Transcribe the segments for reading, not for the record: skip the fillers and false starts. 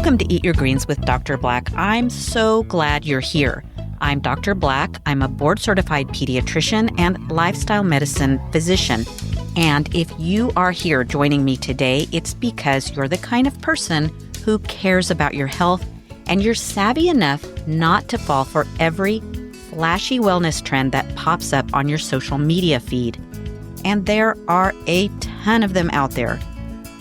Welcome to Eat Your Greens with Dr. Black. I'm so glad you're here. I'm Dr. Black. I'm a board-certified pediatrician and lifestyle medicine physician. And if you are here joining me today, it's because you're the kind of person who cares about your health and you're savvy enough not to fall for every flashy wellness trend that pops up on your social media feed. And there are a ton of them out there.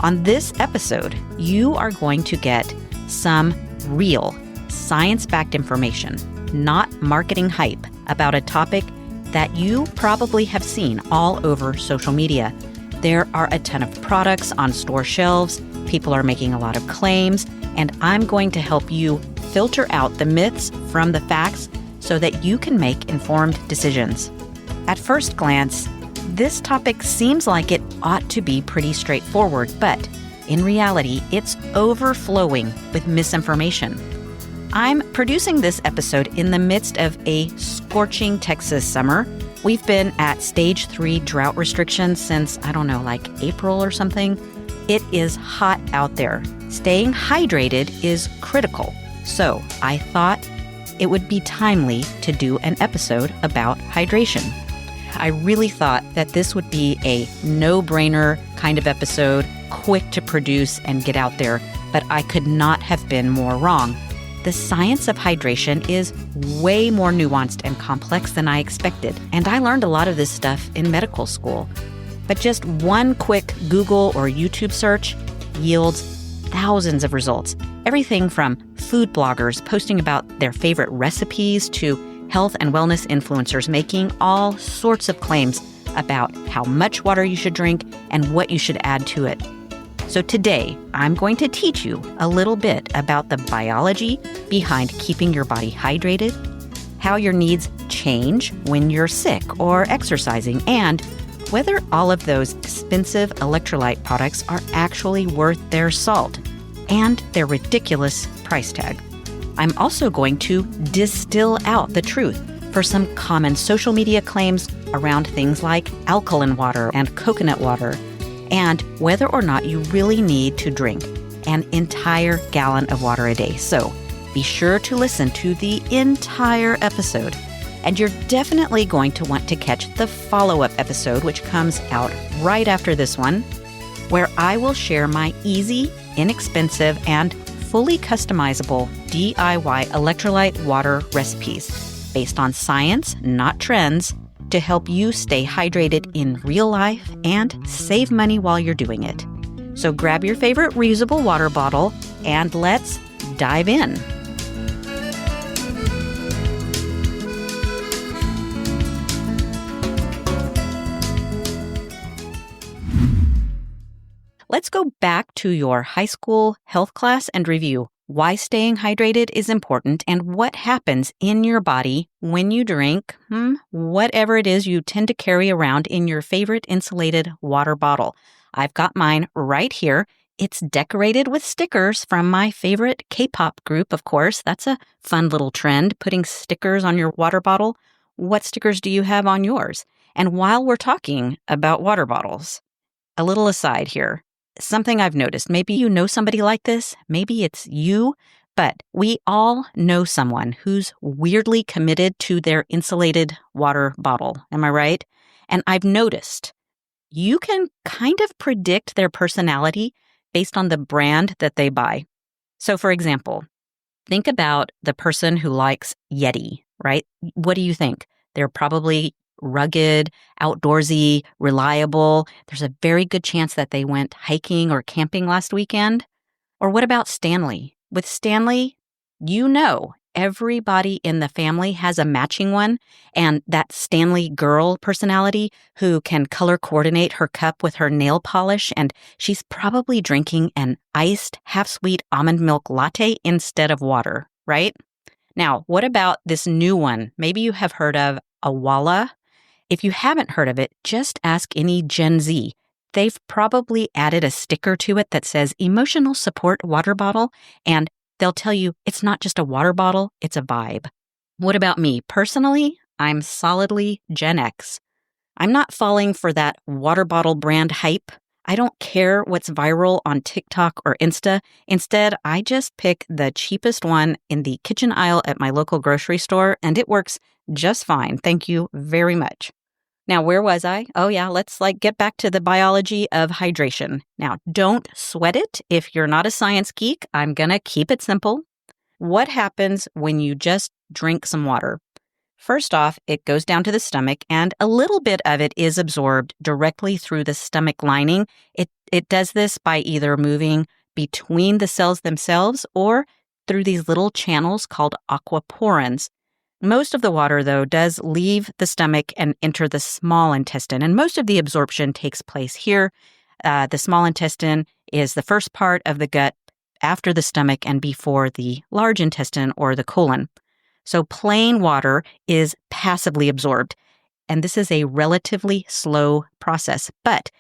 On this episode, you are going to get some real science-backed information, not marketing hype, about a topic that you probably have seen all over social media. There are a ton of products on store shelves, people are making a lot of claims, and I'm going to help you filter out the myths from the facts so that you can make informed decisions. At first glance, this topic seems like it ought to be pretty straightforward, but in reality, it's overflowing with misinformation. I'm producing this episode in the midst of a scorching Texas summer. We've been at stage 3 drought restrictions since, like April or something. It is hot out there. Staying hydrated is critical. So I thought it would be timely to do an episode about hydration. I really thought that this would be a no-brainer kind of episode, quick to produce and get out there, but I could not have been more wrong. The science of hydration is way more nuanced and complex than I expected, and I learned a lot of this stuff in medical school. But just one quick Google or YouTube search yields thousands of results. Everything from food bloggers posting about their favorite recipes to health and wellness influencers making all sorts of claims about how much water you should drink and what you should add to it. So today, I'm going to teach you a little bit about the biology behind keeping your body hydrated, how your needs change when you're sick or exercising, and whether all of those expensive electrolyte products are actually worth their salt and their ridiculous price tag. I'm also going to distill out the truth for some common social media claims around things like alkaline water and coconut water, and whether or not you really need to drink an entire gallon of water a day. So be sure to listen to the entire episode. And you're definitely going to want to catch the follow-up episode, which comes out right after this one, where I will share my easy, inexpensive, and fully customizable DIY electrolyte water recipes based on science, not trends, to help you stay hydrated in real life and save money while you're doing it. So grab your favorite reusable water bottle and let's dive in. Let's go back to your high school health class and review why staying hydrated is important and what happens in your body when you drink whatever it is you tend to carry around in your favorite insulated water bottle. I've got mine right here. It's decorated with stickers from my favorite K-pop group, of course. That's a fun little trend, putting stickers on your water bottle. What stickers do you have on yours? And while we're talking about water bottles, a little aside here. Something I've noticed, maybe you know somebody like this, maybe it's you, but we all know someone who's weirdly committed to their insulated water bottle. Am I right? And I've noticed you can kind of predict their personality based on the brand that they buy. So for example, think about the person who likes Yeti, right? What do you think? They're probably rugged, outdoorsy, reliable. There's a very good chance that they went hiking or camping last weekend. Or what about Stanley? With Stanley, you know everybody in the family has a matching one, and that Stanley girl personality who can color coordinate her cup with her nail polish, and she's probably drinking an iced half-sweet almond milk latte instead of water, right? Now, what about this new one? Maybe you have heard of Awala. If you haven't heard of it, just ask any Gen Z. They've probably added a sticker to it that says emotional support water bottle, and they'll tell you it's not just a water bottle, it's a vibe. What about me? Personally, I'm solidly Gen X. I'm not falling for that water bottle brand hype. I don't care what's viral on TikTok or Insta. Instead, I just pick the cheapest one in the kitchen aisle at my local grocery store, and it works just fine. Thank you very much. Now, where was I? Oh yeah, let's get back to the biology of hydration. Now, don't sweat it. If you're not a science geek, I'm gonna keep it simple. What happens when you just drink some water? First off, it goes down to the stomach, and a little bit of it is absorbed directly through the stomach lining. It does this by either moving between the cells themselves or through these little channels called aquaporins. Most of the water, though, does leave the stomach and enter the small intestine, and most of the absorption takes place here. The small intestine is the first part of the gut after the stomach and before the large intestine or the colon. So plain water is passively absorbed, and this is a relatively slow process. But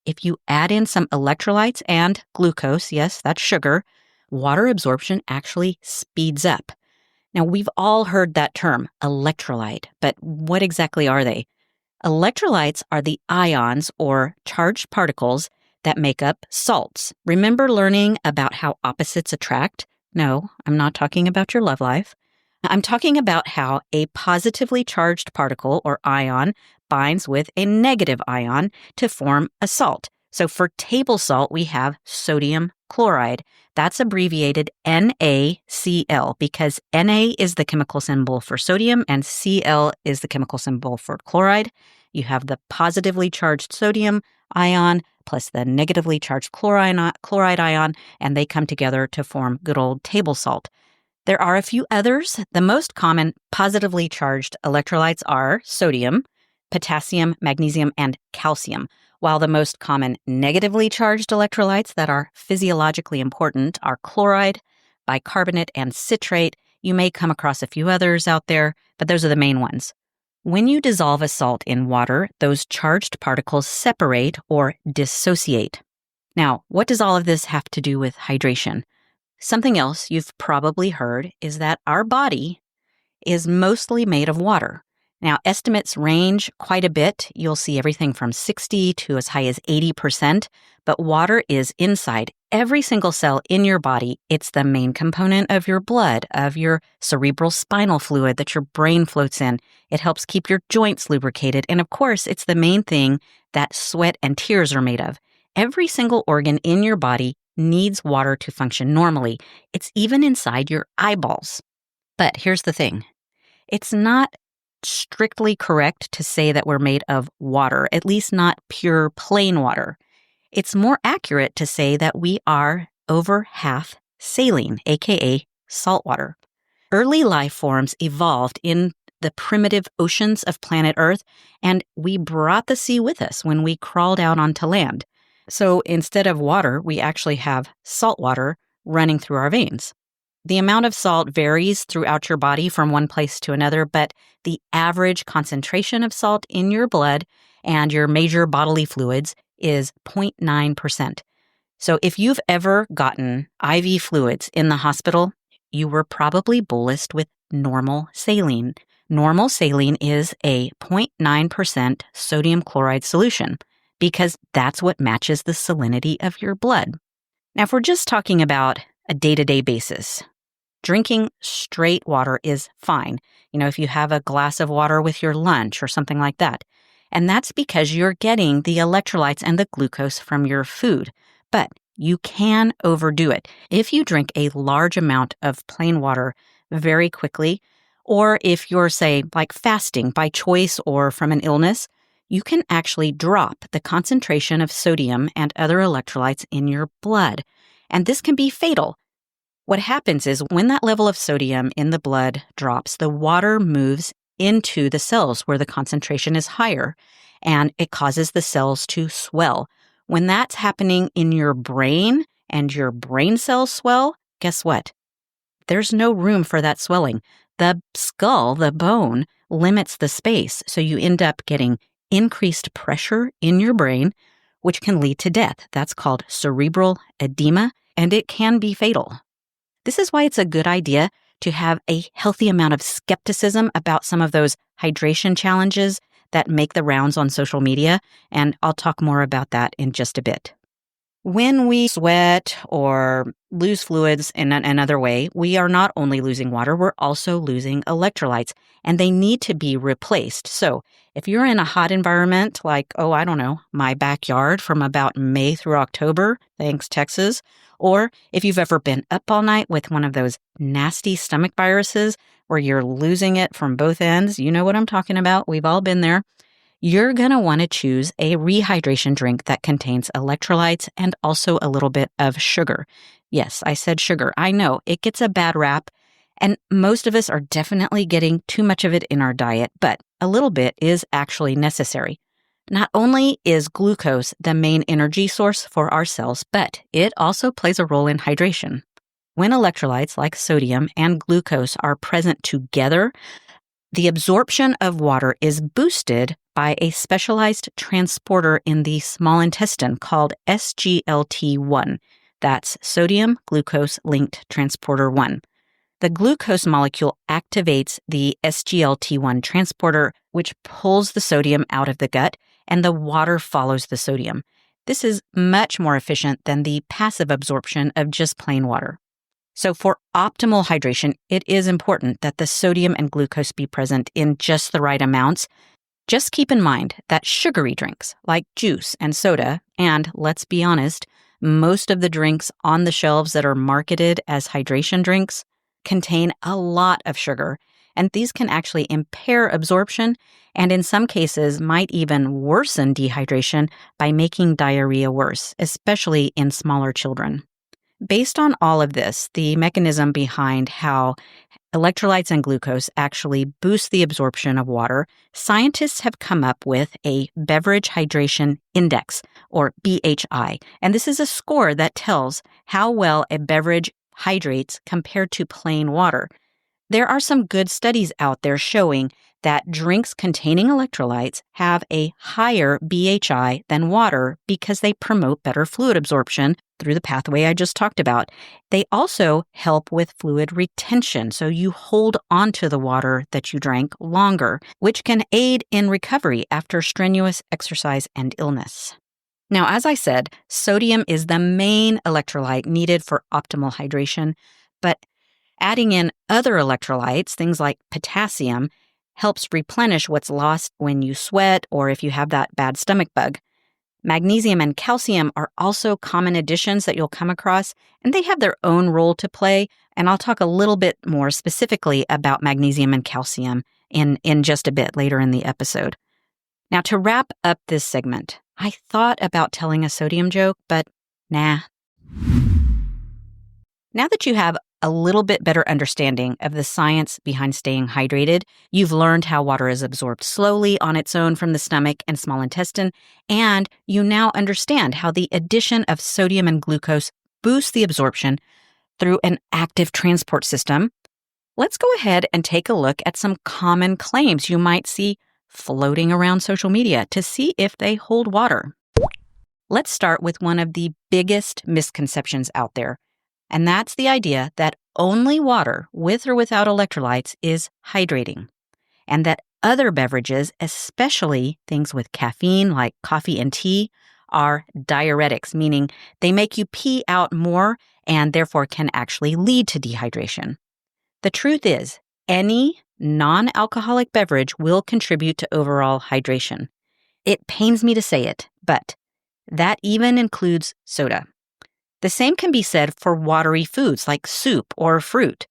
if you add in some electrolytes and glucose, yes, that's sugar, water absorption actually speeds up. Now, we've all heard that term, electrolyte, but what exactly are they? Electrolytes are the ions or charged particles that make up salts. Remember learning about how opposites attract? No, I'm not talking about your love life. I'm talking about how a positively charged particle or ion binds with a negative ion to form a salt. So for table salt, we have sodium chloride. That's abbreviated NaCl because Na is the chemical symbol for sodium and Cl is the chemical symbol for chloride. You have the positively charged sodium ion plus the negatively charged chloride ion, and they come together to form good old table salt. There are a few others. The most common positively charged electrolytes are sodium, potassium, magnesium, and calcium, while the most common negatively charged electrolytes that are physiologically important are chloride, bicarbonate, and citrate. You may come across a few others out there, but those are the main ones. When you dissolve a salt in water, those charged particles separate or dissociate. Now, what does all of this have to do with hydration? Something else you've probably heard is that our body is mostly made of water. Now, estimates range quite a bit. You'll see everything from 60 to as high as 80%, but water is inside every single cell in your body. It's the main component of your blood, of your cerebral spinal fluid that your brain floats in. It helps keep your joints lubricated. And of course, it's the main thing that sweat and tears are made of. Every single organ in your body needs water to function normally. It's even inside your eyeballs. But here's the thing. It's not strictly correct to say that we're made of water, at least not pure plain water. It's more accurate to say that we are over half saline, aka salt water. Early life forms evolved in the primitive oceans of planet Earth, and we brought the sea with us when we crawled out onto land. So instead of water, we actually have salt water running through our veins. The amount of salt varies throughout your body from one place to another, but the average concentration of salt in your blood and your major bodily fluids is 0.9%. So if you've ever gotten IV fluids in the hospital, you were probably bolused with normal saline. Normal saline is a 0.9% sodium chloride solution, because that's what matches the salinity of your blood. Now, if we're just talking about a day-to-day basis, drinking straight water is fine. If you have a glass of water with your lunch or something like that. And that's because you're getting the electrolytes and the glucose from your food. But you can overdo it. If you drink a large amount of plain water very quickly, or if you're, say, fasting by choice or from an illness, you can actually drop the concentration of sodium and other electrolytes in your blood. And this can be fatal. What happens is when that level of sodium in the blood drops, the water moves into the cells where the concentration is higher, and it causes the cells to swell. When that's happening in your brain and your brain cells swell, guess what? There's no room for that swelling. The skull, the bone, limits the space, so you end up getting increased pressure in your brain, which can lead to death. That's called cerebral edema, and it can be fatal. This is why it's a good idea to have a healthy amount of skepticism about some of those hydration challenges that make the rounds on social media, and I'll talk more about that in just a bit. When we sweat or lose fluids in another way, we are not only losing water, we're also losing electrolytes, and they need to be replaced. So if you're in a hot environment like, my backyard from about May through October, thanks Texas, or if you've ever been up all night with one of those nasty stomach viruses where you're losing it from both ends, you know what I'm talking about. We've all been there. You're going to want to choose a rehydration drink that contains electrolytes and also a little bit of sugar. Yes, I said sugar. I know it gets a bad rap, and most of us are definitely getting too much of it in our diet, but a little bit is actually necessary. Not only is glucose the main energy source for our cells, but it also plays a role in hydration. When electrolytes like sodium and glucose are present together, the absorption of water is boosted by a specialized transporter in the small intestine called SGLT1. That's sodium glucose linked transporter 1. The glucose molecule activates the SGLT1 transporter, which pulls the sodium out of the gut, and the water follows the sodium. This is much more efficient than the passive absorption of just plain water. So for optimal hydration, it is important that the sodium and glucose be present in just the right amounts. Just keep in mind that sugary drinks like juice and soda, and let's be honest, most of the drinks on the shelves that are marketed as hydration drinks contain a lot of sugar, and these can actually impair absorption and in some cases might even worsen dehydration by making diarrhea worse, especially in smaller children. Based on all of this, the mechanism behind how electrolytes and glucose actually boost the absorption of water, scientists have come up with a beverage hydration index, or BHI, and this is a score that tells how well a beverage hydrates compared to plain water. There are some good studies out there showing that drinks containing electrolytes have a higher BHI than water because they promote better fluid absorption through the pathway I just talked about. They also help with fluid retention, so you hold onto the water that you drank longer, which can aid in recovery after strenuous exercise and illness. Now, as I said, sodium is the main electrolyte needed for optimal hydration, but adding in other electrolytes, things like potassium, helps replenish what's lost when you sweat or if you have that bad stomach bug. Magnesium and calcium are also common additions that you'll come across, and they have their own role to play, and I'll talk a little bit more specifically about magnesium and calcium in just a bit later in the episode. Now, to wrap up this segment, I thought about telling a sodium joke, but nah. Now that you have a little bit better understanding of the science behind staying hydrated, you've learned how water is absorbed slowly on its own from the stomach and small intestine, and you now understand how the addition of sodium and glucose boosts the absorption through an active transport system. Let's go ahead and take a look at some common claims you might see floating around social media to see if they hold water. Let's start with one of the biggest misconceptions out there, and that's the idea that only water, with or without electrolytes, is hydrating, and that other beverages, especially things with caffeine like coffee and tea, are diuretics, meaning they make you pee out more and therefore can actually lead to dehydration. The truth is, any non-alcoholic beverage will contribute to overall hydration. It pains me to say it, but that even includes soda. The same can be said for watery foods like soup or fruit.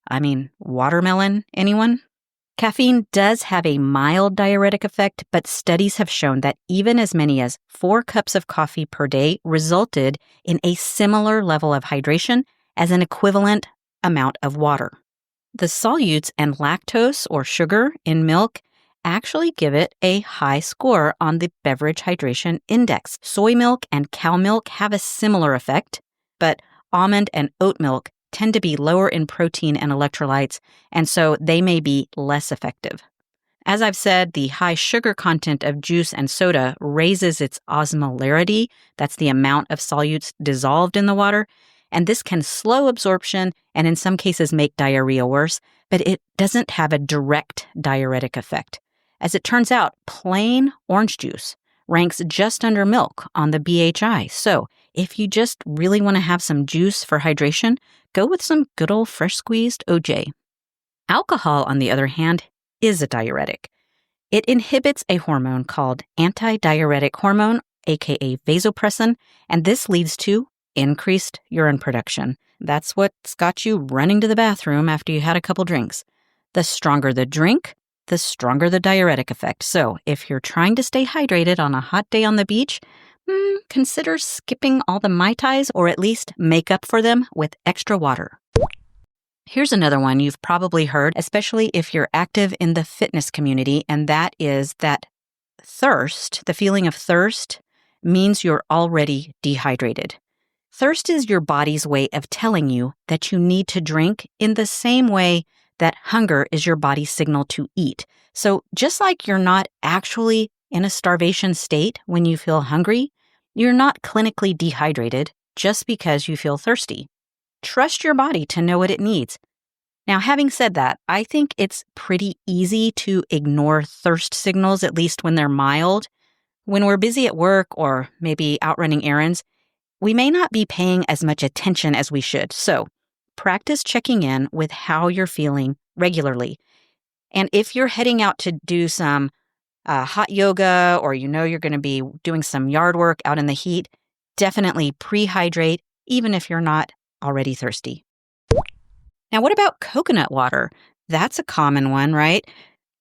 I mean, watermelon, anyone? Caffeine does have a mild diuretic effect, but studies have shown that even as many as 4 cups of coffee per day resulted in a similar level of hydration as an equivalent amount of water. The solutes and lactose or sugar in milk actually give it a high score on the beverage hydration index. Soy milk and cow milk have a similar effect, but almond and oat milk tend to be lower in protein and electrolytes, and so they may be less effective. As I've said, the high sugar content of juice and soda raises its osmolarity, that's the amount of solutes dissolved in the water, and this can slow absorption and in some cases make diarrhea worse, but it doesn't have a direct diuretic effect. As it turns out, plain orange juice ranks just under milk on the BHI. So if you just really want to have some juice for hydration, go with some good old fresh squeezed OJ. Alcohol, on the other hand, is a diuretic. It inhibits a hormone called antidiuretic hormone, aka vasopressin, and this leads to increased urine production. That's what's got you running to the bathroom after you had a couple drinks. The stronger the drink, the stronger the diuretic effect. So if you're trying to stay hydrated on a hot day on the beach, consider skipping all the Mai Tais or at least make up for them with extra water. Here's another one you've probably heard, especially if you're active in the fitness community, and that is that thirst, the feeling of thirst, means you're already dehydrated. Thirst is your body's way of telling you that you need to drink in the same way that hunger is your body's signal to eat. So just like you're not actually in a starvation state when you feel hungry, you're not clinically dehydrated just because you feel thirsty. Trust your body to know what it needs. Now, having said that, I think it's pretty easy to ignore thirst signals, at least when they're mild. When we're busy at work or maybe out running errands, we may not be paying as much attention as we should. So practice checking in with how you're feeling regularly. And if you're heading out to do some hot yoga, or you're going to be doing some yard work out in the heat, definitely pre-hydrate, even if you're not already thirsty. Now, what about coconut water? That's a common one, right?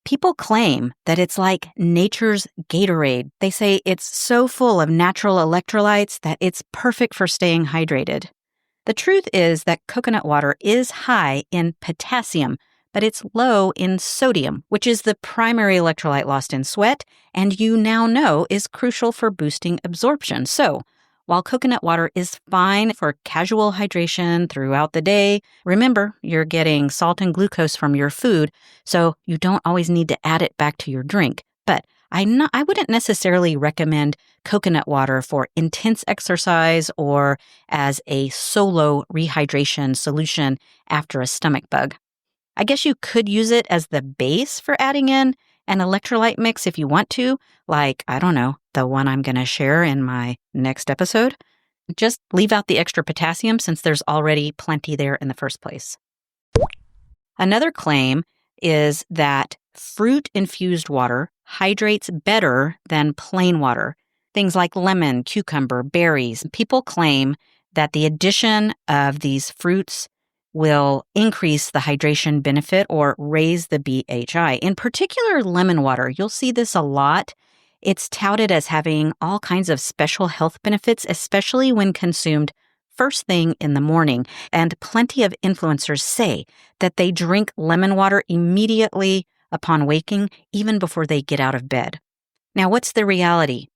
People claim that it's like nature's Gatorade. They say it's so full of natural electrolytes that it's perfect for staying hydrated. The truth is that coconut water is high in potassium, but it's low in sodium, which is the primary electrolyte lost in sweat, and you now know is crucial for boosting absorption. So, while coconut water is fine for casual hydration throughout the day, remember, you're getting salt and glucose from your food, so you don't always need to add it back to your drink. But I wouldn't necessarily recommend coconut water for intense exercise or as a solo rehydration solution after a stomach bug. I guess you could use it as the base for adding in an electrolyte mix if you want to, like, I don't know, the one I'm going to share in my next episode. Just leave out the extra potassium since there's already plenty there in the first place. Another claim is that fruit-infused water hydrates better than plain water. Things like lemon, cucumber, berries. People claim that the addition of these fruits will increase the hydration benefit or raise the BHI. In particular, lemon water. You'll see this a lot. It's touted as having all kinds of special health benefits, especially when consumed first thing in the morning. And plenty of influencers say that they drink lemon water immediately upon waking, even before they get out of bed. Now, what's the reality?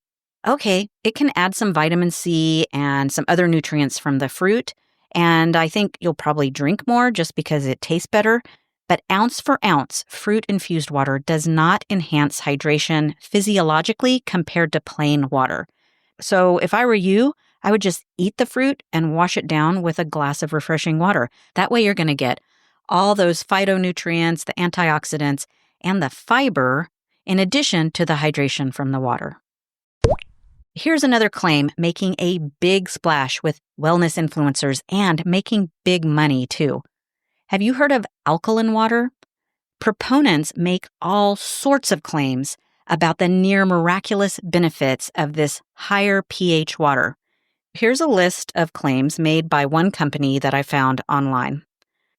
Okay, it can add some vitamin C and some other nutrients from the fruit, and I think you'll probably drink more just because it tastes better. But ounce for ounce, fruit-infused water does not enhance hydration physiologically compared to plain water. So if I were you, I would just eat the fruit and wash it down with a glass of refreshing water. That way you're going to get all those phytonutrients, the antioxidants, and the fiber in addition to the hydration from the water. Here's another claim making a big splash with wellness influencers and making big money too. Have you heard of alkaline water? Proponents make all sorts of claims about the near miraculous benefits of this higher pH water. Here's a list of claims made by one company that I found online.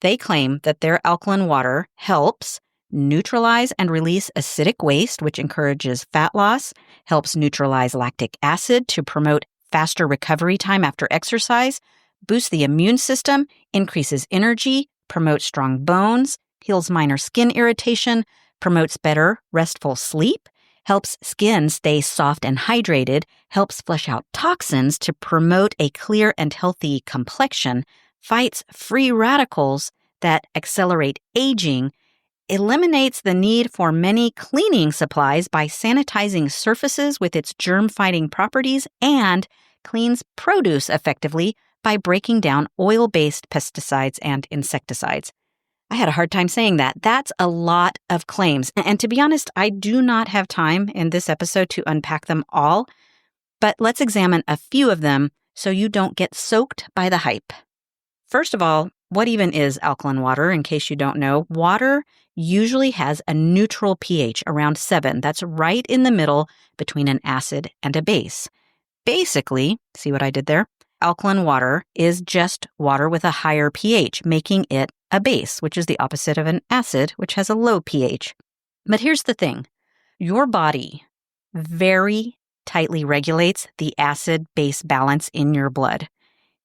They claim that their alkaline water helps neutralize and release acidic waste, which encourages fat loss, helps neutralize lactic acid to promote faster recovery time after exercise, boosts the immune system, increases energy, promotes strong bones, heals minor skin irritation, promotes better, restful sleep, helps skin stay soft and hydrated, helps flush out toxins to promote a clear and healthy complexion, fights free radicals that accelerate aging, eliminates the need for many cleaning supplies by sanitizing surfaces with its germ-fighting properties, and cleans produce effectively by breaking down oil-based pesticides and insecticides. I had a hard time saying that. That's a lot of claims. And to be honest, I do not have time in this episode to unpack them all, but let's examine a few of them so you don't get soaked by the hype. First of all, what even is alkaline water? In case you don't know, water usually has a neutral pH around 7. That's right in the middle between an acid and a base. Basically, see what I did there? Alkaline water is just water with a higher pH, making it a base, which is the opposite of an acid, which has a low pH. But here's the thing. Your body very tightly regulates the acid-base balance in your blood.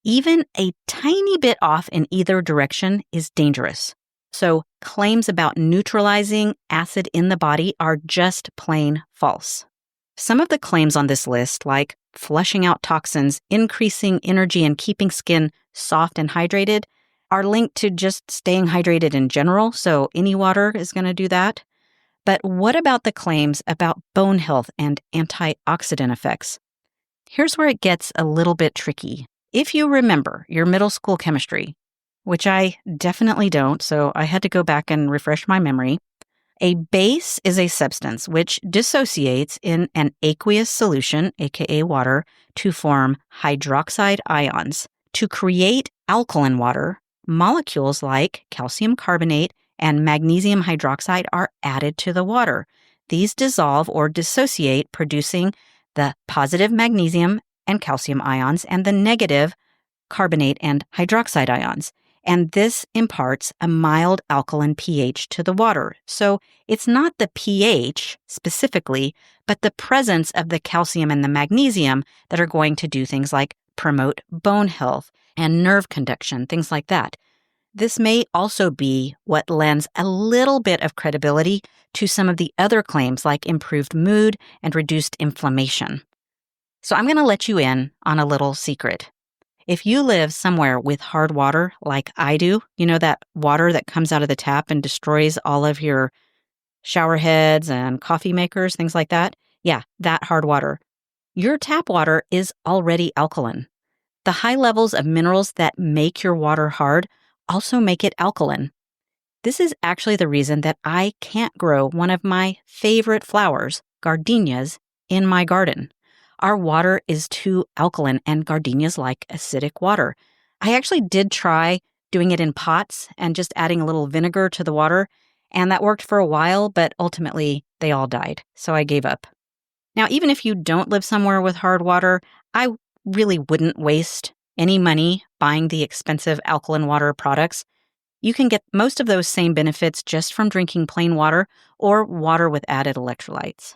Even a tiny bit off in either direction is dangerous. So claims about neutralizing acid in the body are just plain false. Some of the claims on this list, like flushing out toxins, increasing energy, and keeping skin soft and hydrated, are linked to just staying hydrated in general, so any water is going to do that. But what about the claims about bone health and antioxidant effects? Here's where it gets a little bit tricky. If you remember your middle school chemistry, which I definitely don't, so I had to go back and refresh my memory, a base is a substance which dissociates in an aqueous solution, aka water, to form hydroxide ions. To create alkaline water, molecules like calcium carbonate and magnesium hydroxide are added to the water. These dissolve or dissociate, producing the positive magnesium and calcium ions and the negative carbonate and hydroxide ions. And this imparts a mild alkaline pH to the water. So it's not the pH specifically, but the presence of the calcium and the magnesium that are going to do things like promote bone health and nerve conduction, things like that. This may also be what lends a little bit of credibility to some of the other claims like improved mood and reduced inflammation. So I'm going to let you in on a little secret. If you live somewhere with hard water like I do, you know that water that comes out of the tap and destroys all of your shower heads and coffee makers, things like that? Yeah, that hard water. Your tap water is already alkaline. The high levels of minerals that make your water hard also make it alkaline. This is actually the reason that I can't grow one of my favorite flowers, gardenias, in my garden. Our water is too alkaline and gardenias like acidic water. I actually did try doing it in pots and just adding a little vinegar to the water, and that worked for a while, but ultimately they all died, so I gave up. Now, even if you don't live somewhere with hard water, I really wouldn't waste any money buying the expensive alkaline water products. You can get most of those same benefits just from drinking plain water or water with added electrolytes.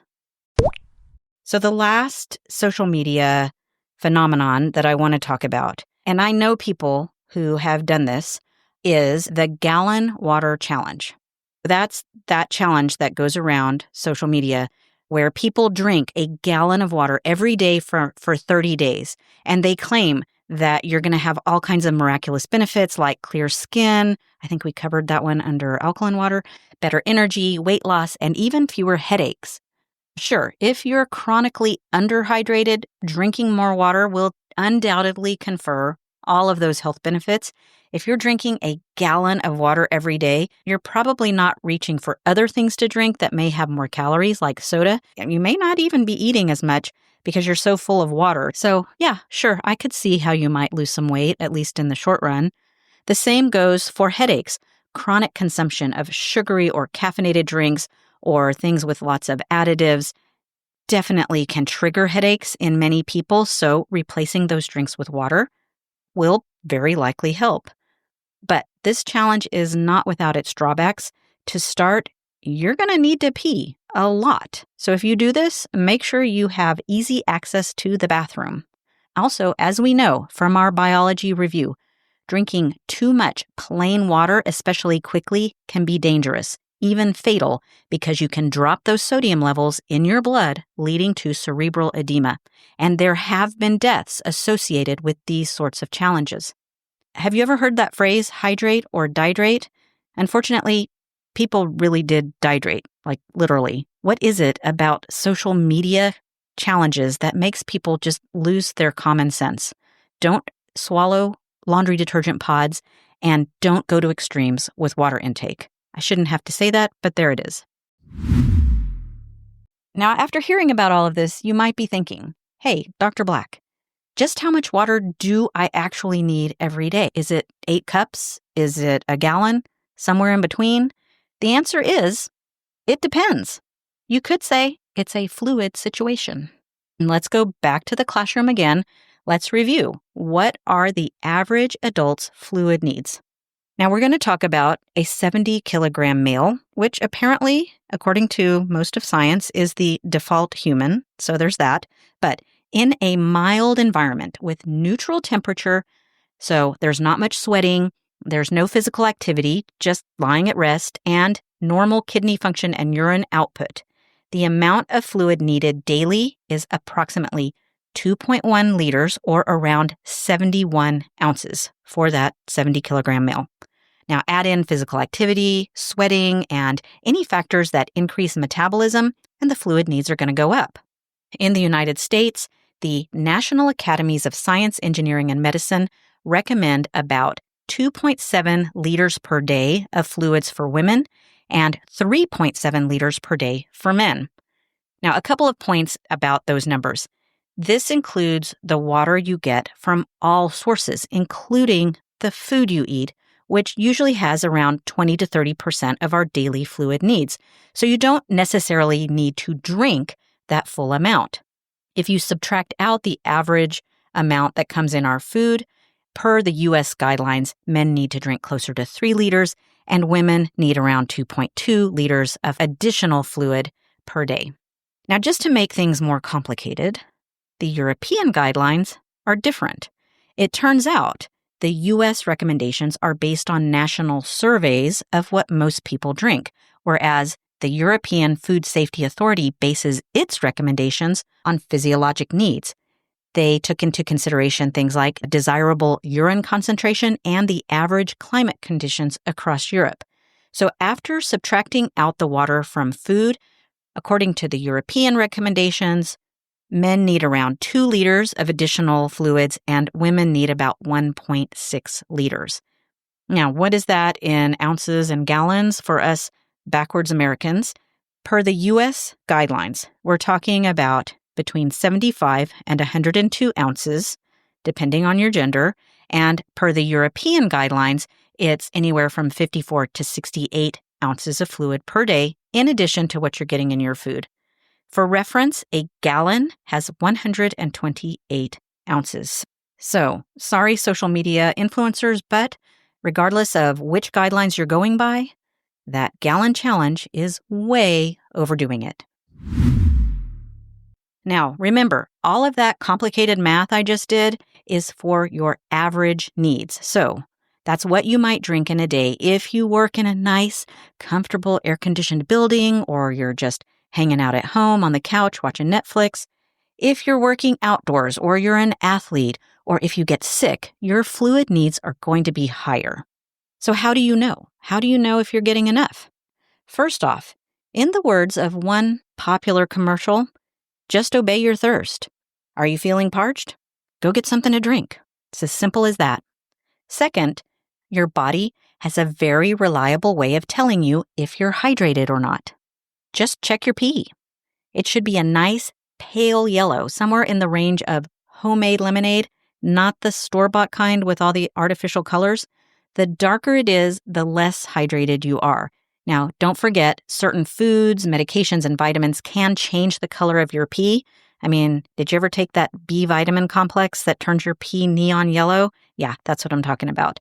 So the last social media phenomenon that I want to talk about, and I know people who have done this, is the gallon water challenge. That's that challenge that goes around social media where people drink a gallon of water every day for 30 days. And they claim that you're going to have all kinds of miraculous benefits like clear skin. I think we covered that one under alkaline water, better energy, weight loss, and even fewer headaches. Sure, if you're chronically underhydrated, drinking more water will undoubtedly confer all of those health benefits. If you're drinking a gallon of water every day, you're probably not reaching for other things to drink that may have more calories like soda. And you may not even be eating as much because you're so full of water. So yeah, sure, I could see how you might lose some weight, at least in the short run. The same goes for headaches. Chronic consumption of sugary or caffeinated drinks or things with lots of additives definitely can trigger headaches in many people, so replacing those drinks with water will very likely help. But this challenge is not without its drawbacks. To start, you're going to need to pee a lot. So if you do this, make sure you have easy access to the bathroom. Also, as we know from our biology review, drinking too much plain water, especially quickly, can be dangerous, even fatal, because you can drop those sodium levels in your blood, leading to cerebral edema. And there have been deaths associated with these sorts of challenges. Have you ever heard that phrase, hydrate or dihydrate? Unfortunately, people really did dihydrate, like literally. What is it about social media challenges that makes people just lose their common sense? Don't swallow laundry detergent pods And don't go to extremes with water intake. I shouldn't have to say that, but there it is. Now, after hearing about all of this, you might be thinking, hey, Dr. Black, just how much water do I actually need every day? Is it 8 cups? Is it a gallon? Somewhere in between? The answer is, it depends. You could say it's a fluid situation. And let's go back to the classroom again. Let's review. What are the average adult's fluid needs? Now we're going to talk about a 70-kilogram male, which apparently, according to most of science, is the default human. So there's that. But in a mild environment with neutral temperature, so there's not much sweating, there's no physical activity, just lying at rest, and normal kidney function and urine output, the amount of fluid needed daily is approximately 2.1 liters or around 71 ounces for that 70-kilogram male. Now add in physical activity, sweating, and any factors that increase metabolism, and the fluid needs are going to go up. In the United States, the National Academies of Science, Engineering, and Medicine recommend about 2.7 liters per day of fluids for women and 3.7 liters per day for men. Now, a couple of points about those numbers. This includes the water you get from all sources, including the food you eat, which usually has around 20 to 30% of our daily fluid needs. So you don't necessarily need to drink that full amount. If you subtract out the average amount that comes in our food, per the U.S. guidelines, men need to drink closer to 3 liters and women need around 2.2 liters of additional fluid per day. Now, just to make things more complicated, the European guidelines are different. It turns out the U.S. recommendations are based on national surveys of what most people drink, whereas the European Food Safety Authority bases its recommendations on physiologic needs. They took into consideration things like desirable urine concentration and the average climate conditions across Europe. So after subtracting out the water from food, according to the European recommendations, men need around 2 liters of additional fluids and women need about 1.6 liters. Now, what is that in ounces and gallons for us backwards Americans? Per the U.S. guidelines, we're talking about between 75 and 102 ounces, depending on your gender, and per the European guidelines, it's anywhere from 54 to 68 ounces of fluid per day, in addition to what you're getting in your food. For reference, a gallon has 128 ounces. So, sorry, social media influencers, but regardless of which guidelines you're going by, that gallon challenge is way overdoing it. Now, remember, all of that complicated math I just did is for your average needs. So, that's what you might drink in a day if you work in a nice, comfortable, air-conditioned building, or you're just hanging out at home on the couch watching Netflix. If you're working outdoors, or you're an athlete, or if you get sick, your fluid needs are going to be higher. So how do you know? How do you know if you're getting enough? First off, in the words of one popular commercial, just obey your thirst. Are you feeling parched? Go get something to drink. It's as simple as that. Second, your body has a very reliable way of telling you if you're hydrated or not. Just check your pee. It should be a nice pale yellow, somewhere in the range of homemade lemonade, not the store-bought kind with all the artificial colors. The darker it is, the less hydrated you are. Now, don't forget, certain foods, medications, and vitamins can change the color of your pee. I mean, did you ever take that B vitamin complex that turns your pee neon yellow? Yeah, that's what I'm talking about.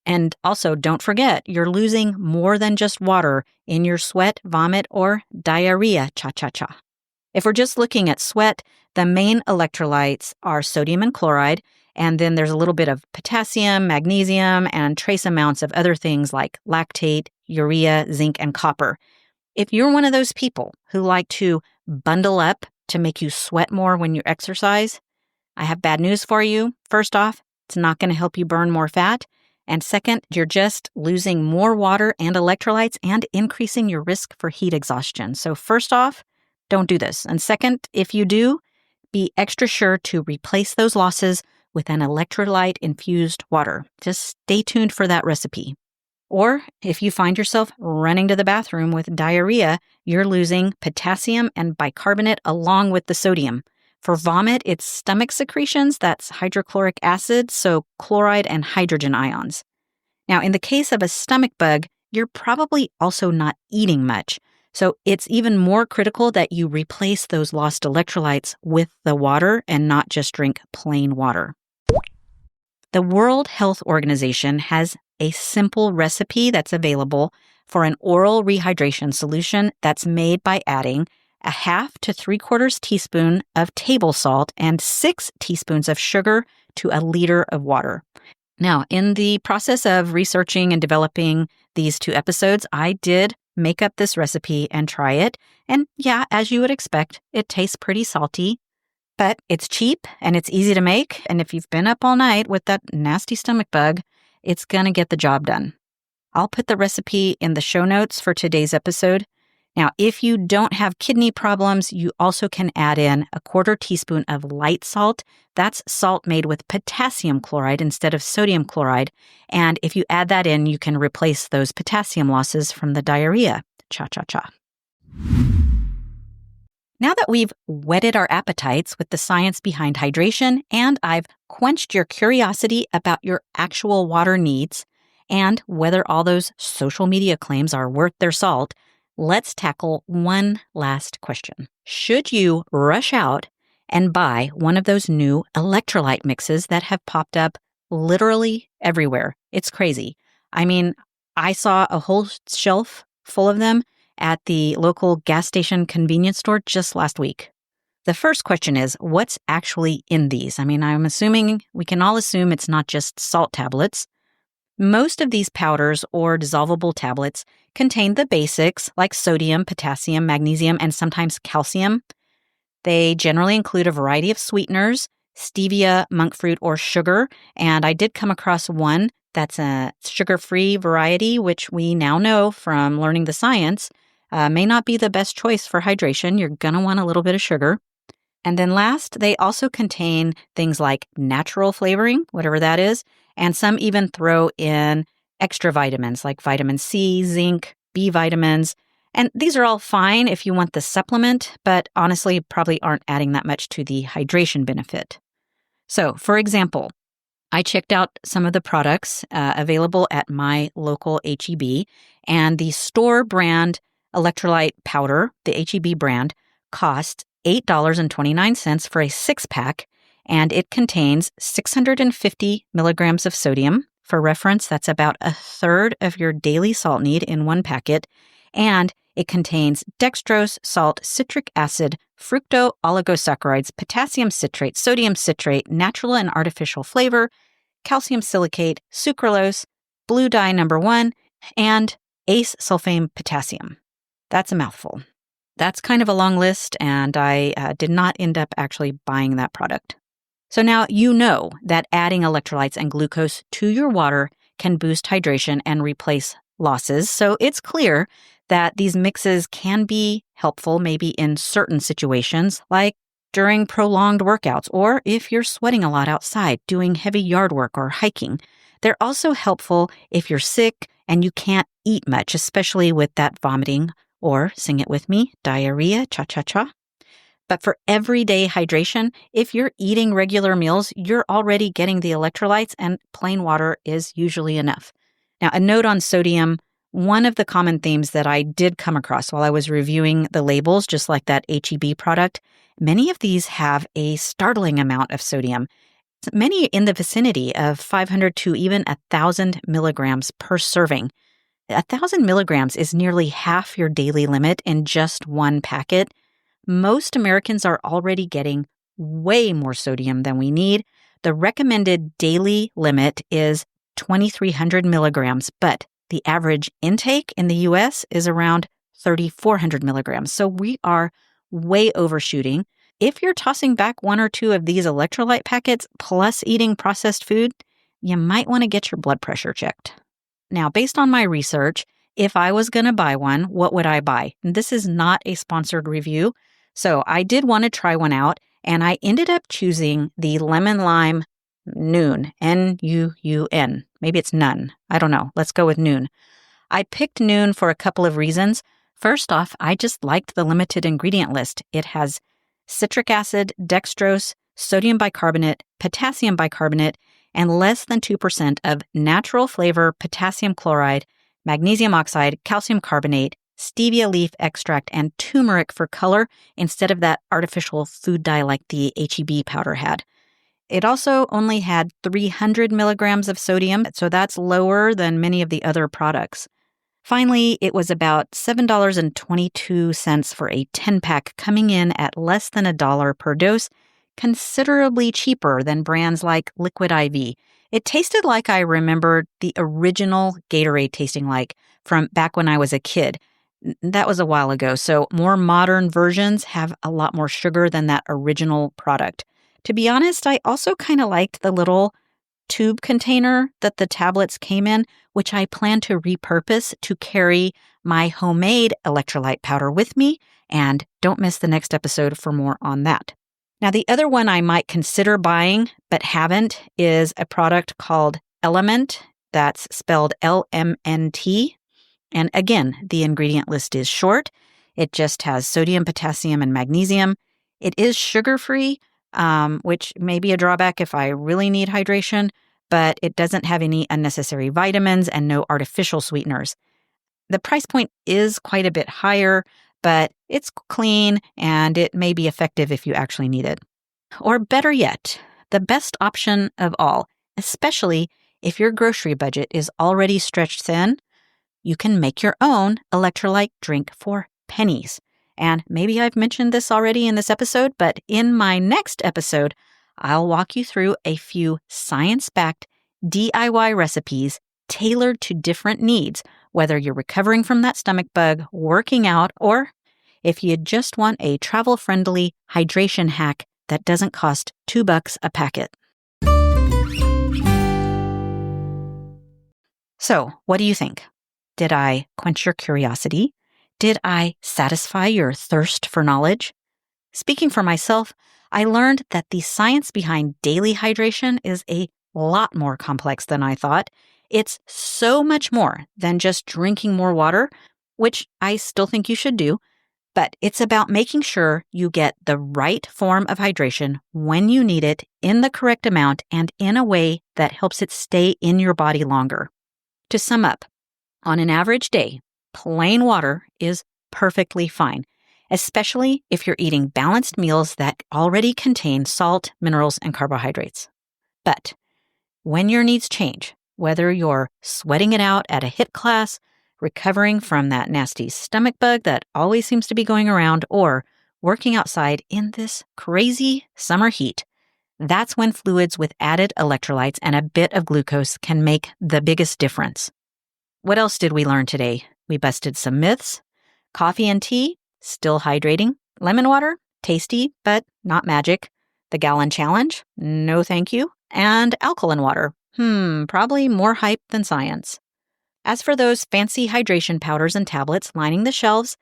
And also, don't forget, you're losing more than just water in your sweat, vomit, or diarrhea cha-cha-cha. If we're just looking at sweat, the main electrolytes are sodium and chloride, and then there's a little bit of potassium, magnesium, and trace amounts of other things like lactate, urea, zinc, and copper. If you're one of those people who like to bundle up to make you sweat more when you exercise, I have bad news for you. First off, it's not going to help you burn more fat. And second, you're just losing more water and electrolytes and increasing your risk for heat exhaustion. So first off, don't do this. And second, if you do, be extra sure to replace those losses with an electrolyte-infused water. Just stay tuned for that recipe. Or if you find yourself running to the bathroom with diarrhea, you're losing potassium and bicarbonate along with the sodium. For vomit, it's stomach secretions, that's hydrochloric acid, so chloride and hydrogen ions. Now, in the case of a stomach bug, you're probably also not eating much. So it's even more critical that you replace those lost electrolytes with the water and not just drink plain water. The World Health Organization has a simple recipe that's available for an oral rehydration solution that's made by adding a 1/2 to 3/4 teaspoon of table salt and 6 teaspoons of sugar to a liter of water. Now, in the process of researching and developing these 2 episodes, I did make up this recipe and try it. And yeah, as you would expect, it tastes pretty salty, but it's cheap and it's easy to make. And if you've been up all night with that nasty stomach bug, it's going to get the job done. I'll put the recipe in the show notes for today's episode. Now, if you don't have kidney problems, you also can add in a 1/4 teaspoon of light salt. That's salt made with potassium chloride instead of sodium chloride. And if you add that in, you can replace those potassium losses from the diarrhea. Cha-cha-cha. Now that we've whetted our appetites with the science behind hydration, and I've quenched your curiosity about your actual water needs and whether all those social media claims are worth their salt, let's tackle one last question. Should you rush out and buy one of those new electrolyte mixes that have popped up literally everywhere? It's crazy. I mean, I saw a whole shelf full of them at the local gas station convenience store just last week. The first question is, what's actually in these? I mean, we can all assume it's not just salt tablets. Most of these powders or dissolvable tablets contain the basics like sodium, potassium, magnesium, and sometimes calcium. They generally include a variety of sweeteners, stevia, monk fruit, or sugar. And I did come across one that's a sugar-free variety, which we now know from learning the science may not be the best choice for hydration. You're going to want a little bit of sugar. And then last, they also contain things like natural flavoring, whatever that is, and some even throw in extra vitamins like vitamin C, zinc, B vitamins. And these are all fine if you want the supplement, but honestly probably aren't adding that much to the hydration benefit. So, for example, I checked out some of the products available at my local H-E-B, and the store brand electrolyte powder, the H-E-B brand, costs $8.29 for a 6-pack, and it contains 650 milligrams of sodium. For reference, that's about 1/3 of your daily salt need in one packet, and it contains dextrose, salt, citric acid, fructo-oligosaccharides, potassium citrate, sodium citrate, natural and artificial flavor, calcium silicate, sucralose, blue dye number 1, and ace sulfame potassium. That's a mouthful. That's kind of a long list, and I did not end up actually buying that product. So now you know that adding electrolytes and glucose to your water can boost hydration and replace losses. So it's clear that these mixes can be helpful maybe in certain situations, like during prolonged workouts, or if you're sweating a lot outside, doing heavy yard work or hiking. They're also helpful if you're sick and you can't eat much, especially with that vomiting, or sing it with me, diarrhea, cha-cha-cha. But for everyday hydration, if you're eating regular meals, you're already getting the electrolytes, and plain water is usually enough. Now, a note on sodium. One of the common themes that I did come across while I was reviewing the labels, just like that H-E-B product, many of these have a startling amount of sodium. Many in the vicinity of 500 to even 1,000 milligrams per serving. 1,000 milligrams is nearly half your daily limit in just one packet. Most Americans are already getting way more sodium than we need. The recommended daily limit is 2,300 milligrams, but the average intake in the U.S. is around 3,400 milligrams. So we are way overshooting. If you're tossing back 1 or 2 of these electrolyte packets plus eating processed food, you might want to get your blood pressure checked. Now, based on my research, if I was going to buy one, what would I buy? And this is not a sponsored review, so I did want to try one out, and I ended up choosing the lemon lime Noon, N-U-U-N. Maybe it's none. I don't know. Let's go with Noon. I picked Noon for a couple of reasons. First off, I just liked the limited ingredient list. It has citric acid, dextrose, sodium bicarbonate, potassium bicarbonate, and less than 2% of natural flavor potassium chloride, magnesium oxide, calcium carbonate, stevia leaf extract, and turmeric for color instead of that artificial food dye like the HEB powder had. It also only had 300 milligrams of sodium, so that's lower than many of the other products. Finally, it was about $7.22 for a 10-pack, coming in at less than $1 per dose, considerably cheaper than brands like Liquid IV. It tasted like I remembered the original Gatorade tasting like from back when I was a kid. That was a while ago, so more modern versions have a lot more sugar than that original product. To be honest, I also kind of liked the little tube container that the tablets came in, which I plan to repurpose to carry my homemade electrolyte powder with me, and don't miss the next episode for more on that. Now, the other one I might consider buying, but haven't, is a product called Element. That's spelled L-M-N-T. And again, the ingredient list is short. It just has sodium, potassium, and magnesium. It is sugar-free, which may be a drawback if I really need hydration, but it doesn't have any unnecessary vitamins and no artificial sweeteners. The price point is quite a bit higher, but it's clean and it may be effective if you actually need it. Or better yet, the best option of all, especially if your grocery budget is already stretched thin, you can make your own electrolyte drink for pennies. And maybe I've mentioned this already in this episode, but in my next episode, I'll walk you through a few science-backed DIY recipes tailored to different needs, whether you're recovering from that stomach bug, working out, or if you just want a travel-friendly hydration hack that doesn't cost $2 a packet. So, what do you think? Did I quench your curiosity? Did I satisfy your thirst for knowledge? Speaking for myself, I learned that the science behind daily hydration is a lot more complex than I thought. It's so much more than just drinking more water, which I still think you should do, but it's about making sure you get the right form of hydration when you need it, in the correct amount, and in a way that helps it stay in your body longer. To sum up, on an average day, plain water is perfectly fine, especially if you're eating balanced meals that already contain salt, minerals, and carbohydrates. But when your needs change, whether you're sweating it out at a HIIT class, recovering from that nasty stomach bug that always seems to be going around, or working outside in this crazy summer heat, that's when fluids with added electrolytes and a bit of glucose can make the biggest difference. What else did we learn today? We busted some myths. Coffee and tea, still hydrating. Lemon water, tasty, but not magic. The gallon challenge, no thank you. And alkaline water, probably more hype than science. As for those fancy hydration powders and tablets lining the shelves,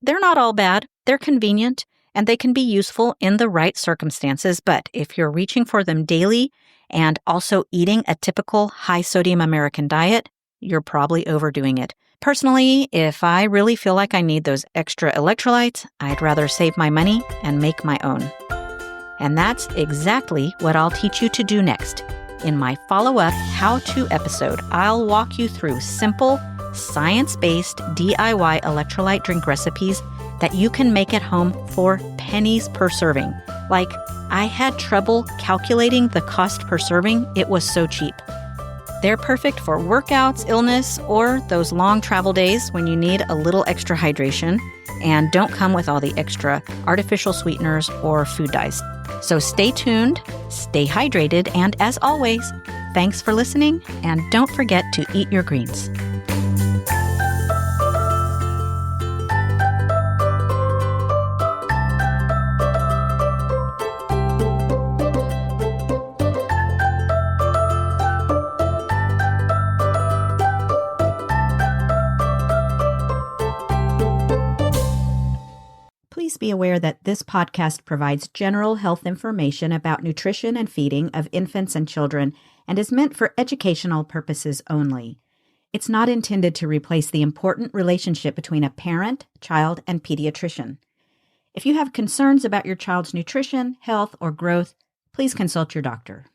they're not all bad. They're convenient, and they can be useful in the right circumstances. But if you're reaching for them daily and also eating a typical high-sodium American diet, you're probably overdoing it. Personally, if I really feel like I need those extra electrolytes, I'd rather save my money and make my own. And that's exactly what I'll teach you to do next. In my follow-up how-to episode, I'll walk you through simple, science-based DIY electrolyte drink recipes that you can make at home for pennies per serving. Like, I had trouble calculating the cost per serving. It was so cheap. They're perfect for workouts, illness, or those long travel days when you need a little extra hydration and don't come with all the extra artificial sweeteners or food dyes. So stay tuned, stay hydrated, and as always, thanks for listening, and don't forget to eat your greens. Please be be aware that this podcast provides general health information about nutrition and feeding of infants and children and is meant for educational purposes only. It's not intended to replace the important relationship between a parent, child, and pediatrician. If you have concerns about your child's nutrition, health, or growth, please consult your doctor.